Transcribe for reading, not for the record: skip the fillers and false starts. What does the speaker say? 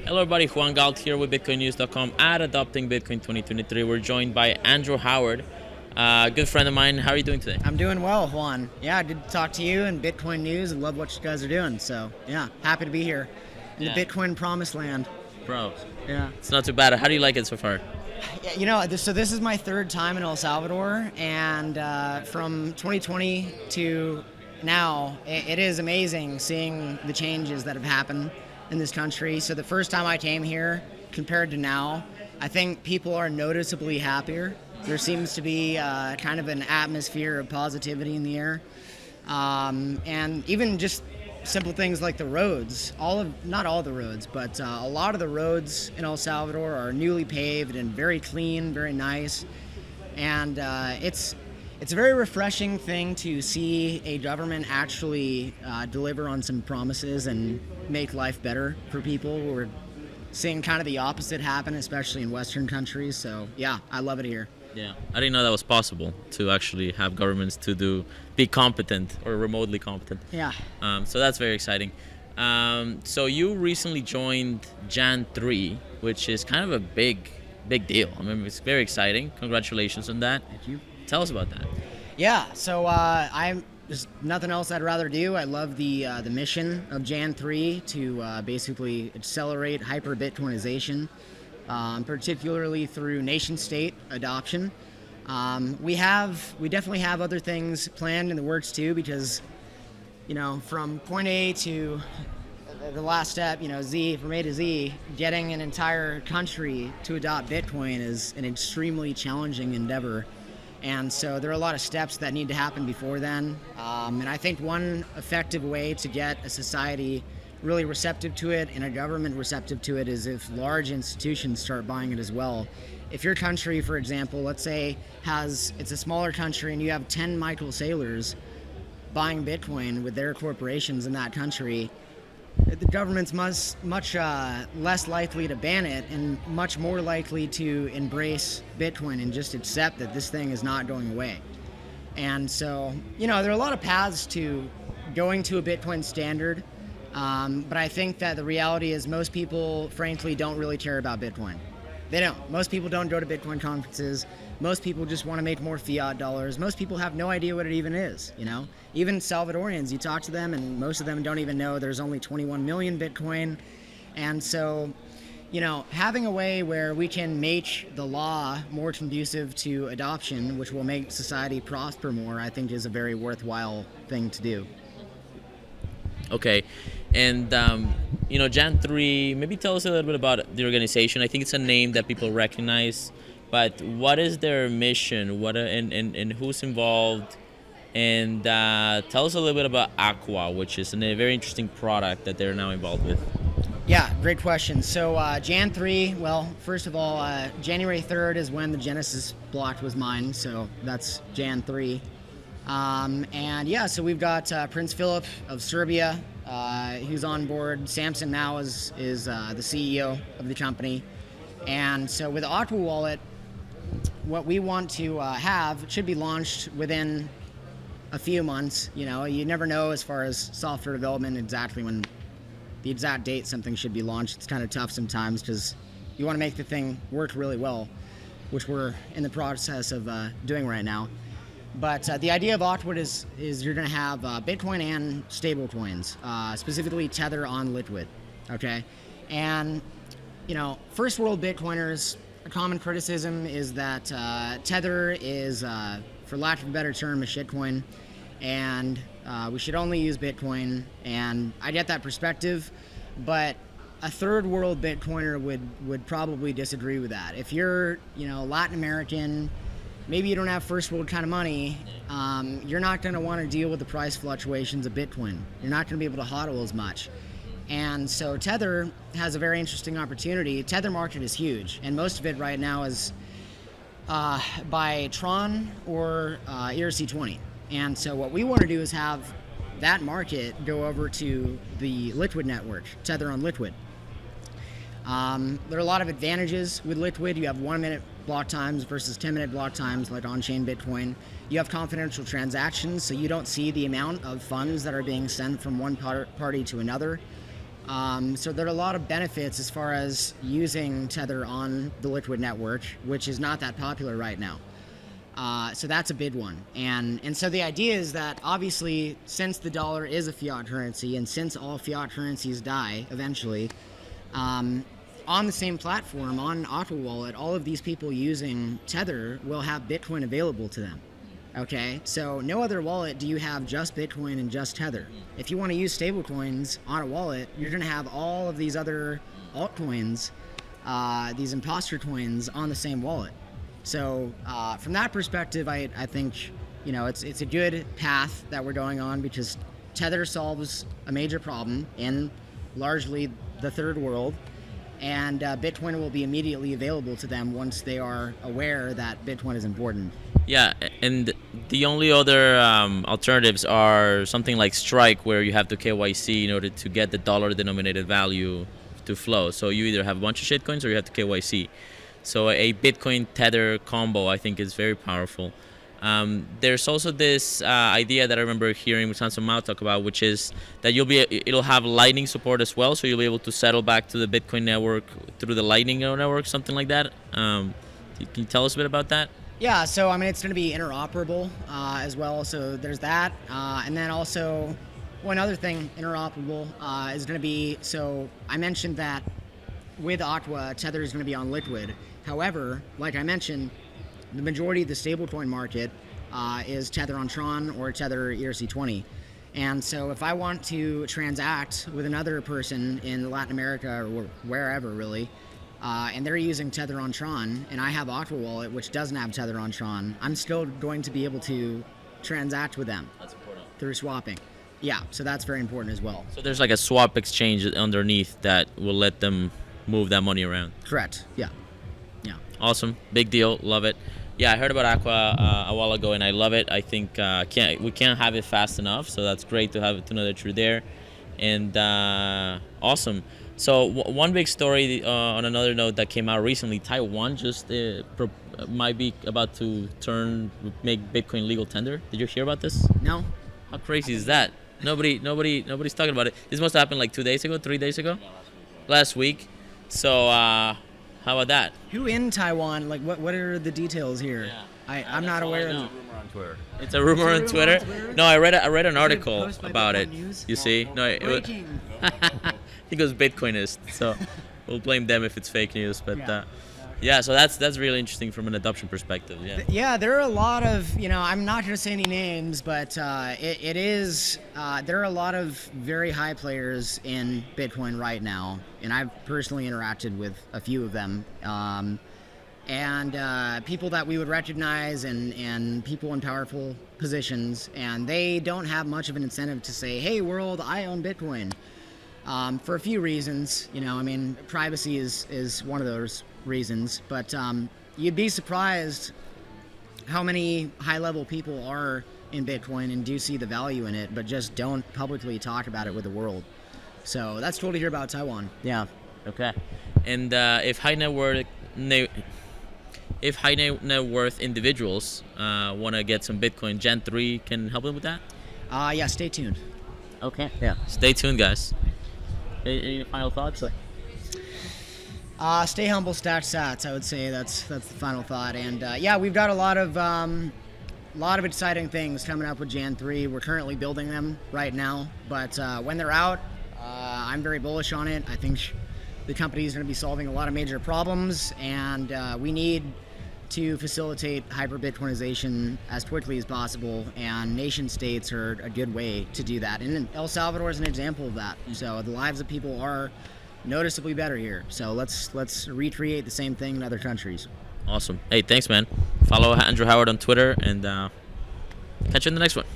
Hello everybody, Juan here with BitcoinNews.com at Adopting Bitcoin 2023. We're joined by Andrew Howard, a good friend of mine. How are you doing today? I'm doing well, Juan. Yeah, I did talk to you and Bitcoin News and love what you guys are doing. So, yeah, happy to be here in the Bitcoin promised land. Bro, Yeah. it's not too bad. How do you like it so far? So this is my third time in El Salvador, and from 2020 to now, it is amazing seeing the changes that have happened in this country. So the first time I came here compared to now, I think people are noticeably happier. There seems to be kind of an atmosphere of positivity in the air. And even just simple things like the roads, not all the roads, but a lot of the roads in El Salvador are newly paved and very clean, very nice. And it's a very refreshing thing to see a government actually deliver on some promises and make life better for people. We're seeing kind of the opposite happen, especially in Western countries. So yeah, I love it here. Yeah, I didn't know that was possible to actually have governments be competent or remotely competent. Yeah. So that's very exciting. So you recently joined Jan3, which is kind of a big deal. I mean, it's very exciting. Congratulations on that. Thank you. Tell us about that. Yeah, so there's nothing else I'd rather do. I love the mission of Jan3 to basically accelerate HyperBitcoinization, particularly through nation-state adoption. We definitely have other things planned in the works too, because from point A to the last step, Z, from A to Z, getting an entire country to adopt Bitcoin is an extremely challenging endeavor. And so there are a lot of steps that need to happen before then. And I think one effective way to get a society really receptive to it and a government receptive to it is if large institutions start buying it as well. If your country, for example, let's say it's a smaller country and you have 10 Michael Saylors buying Bitcoin with their corporations in that country, the government's much less likely to ban it and much more likely to embrace Bitcoin and just accept that this thing is not going away. And so, there are a lot of paths to going to a Bitcoin standard, but I think that the reality is most people, frankly, don't really care about Bitcoin. They don't. Most people don't go to Bitcoin conferences. Most people just want to make more fiat dollars. Most people have no idea what it even is, Even Salvadorians, you talk to them and most of them don't even know there's only 21 million Bitcoin. And so, having a way where we can make the law more conducive to adoption, which will make society prosper more, I think is a very worthwhile thing to do. Okay, and Jan3, maybe tell us a little bit about the organization. I think it's a name that people recognize, but what is their mission? And who's involved? And tell us a little bit about Aqua, which is a very interesting product that they're now involved with. Yeah, great question. So Jan3, well, first of all, January 3rd is when the Genesis block was mined, so that's Jan3. So we've got Prince Philip of Serbia, who's on board. Samson now is the CEO of the company. And so with Aqua Wallet, what we want to have should be launched within a few months. You never know as far as software development exactly when the exact date something should be launched. It's kind of tough sometimes because you want to make the thing work really well, which we're in the process of doing right now. But the idea of Aqua is you're going to have Bitcoin and stable coins, specifically Tether on Liquid, okay? And, first world Bitcoiners, a common criticism is that Tether is, for lack of a better term, a shitcoin, and we should only use Bitcoin. And I get that perspective, but a third world Bitcoiner would probably disagree with that. If you're, Latin American, maybe you don't have first world kind of money, you're not going to want to deal with the price fluctuations of Bitcoin. You're not going to be able to hodl as much. And so Tether has a very interesting opportunity. Tether market is huge, and most of it right now is by Tron or ERC20. And so what we want to do is have that market go over to the Liquid network, Tether on Liquid. There are a lot of advantages with Liquid. You have 1-minute block times versus 10-minute block times like on-chain Bitcoin. You have confidential transactions, so you don't see the amount of funds that are being sent from one party to another. So there are a lot of benefits as far as using Tether on the Liquid network, which is not that popular right now. So that's a big one. And so the idea is that obviously, since the dollar is a fiat currency and since all fiat currencies die eventually, on the same platform, on Aqua Wallet, all of these people using Tether will have Bitcoin available to them. Okay, so no other wallet do you have just Bitcoin and just Tether. If you want to use stablecoins on a wallet, you're going to have all of these other altcoins, these imposter coins on the same wallet. So from that perspective, I think it's a good path that we're going on, because Tether solves a major problem in largely the third world, and Bitcoin will be immediately available to them once they are aware that Bitcoin is important. Yeah, and the only other alternatives are something like Strike, where you have to KYC in order to get the dollar-denominated value to flow. So you either have a bunch of shitcoins or you have to KYC. So a Bitcoin Tether combo, I think, is very powerful. There's also this idea that I remember hearing Sansa Mao talk about, which is that it'll have Lightning support as well, so you'll be able to settle back to the Bitcoin network through the Lightning network, something like that. Can you tell us a bit about that? Yeah, so it's going to be interoperable as well. So there's that, and then also one other thing interoperable is going to be. So I mentioned that with Aqua, Tether is going to be on Liquid. However, like I mentioned, the majority of the stablecoin market is Tether on Tron or Tether ERC20. And so if I want to transact with another person in Latin America or wherever really, and they're using Tether on Tron, and I have Aqua Wallet, which doesn't have Tether on Tron, I'm still going to be able to transact with them. That's important. Through swapping. Yeah, so that's very important as well. So there's like a swap exchange underneath that will let them move that money around. Correct. Yeah. Awesome. Big deal. Love it. Yeah, I heard about Aqua a while ago, and I love it. I think we can't have it fast enough, so that's great to know that you're there. And awesome. So one big story on another note that came out recently, Taiwan just might be about to make Bitcoin legal tender. Did you hear about this? No. How crazy is that? Nobody's talking about it. This must have happened like 2 days ago, 3 days ago? Last week. So how about that? Who in Taiwan? Like, what are the details here? Yeah. I'm not aware of. It's a rumor on Twitter. It's a rumor on Twitter? No, I read an article about it. News? You see? No, Breaking. He goes Bitcoinist, so we'll blame them if it's fake news. But yeah, so that's really interesting from an adoption perspective. Yeah. Yeah, there are a lot of, I'm not going to say any names, but it is, there are a lot of very high players in Bitcoin right now, and I've personally interacted with a few of them. And people that we would recognize and people in powerful positions, and they don't have much of an incentive to say, hey, world, I own Bitcoin. For a few reasons, privacy is one of those reasons, but you'd be surprised how many high-level people are in Bitcoin and do see the value in it, but just don't publicly talk about it with the world. So that's cool to hear about Taiwan. Yeah. Okay. And if high net worth individuals want to get some Bitcoin, Jan3 can help them with that? Yeah, stay tuned. Okay. Yeah. Stay tuned, guys. Any final thoughts? Stay humble, stack sats. I would say that's the final thought. And yeah, we've got a lot of exciting things coming up with Jan3. We're currently building them right now, but when they're out, I'm very bullish on it. I think the company is going to be solving a lot of major problems, and we need to facilitate HyperBitcoinization as quickly as possible, and nation states are a good way to do that. And El Salvador is an example of that. So the lives of people are noticeably better here. So let's recreate the same thing in other countries. Awesome. Hey, thanks, man. Follow Andrew Howard on Twitter, and catch you in the next one.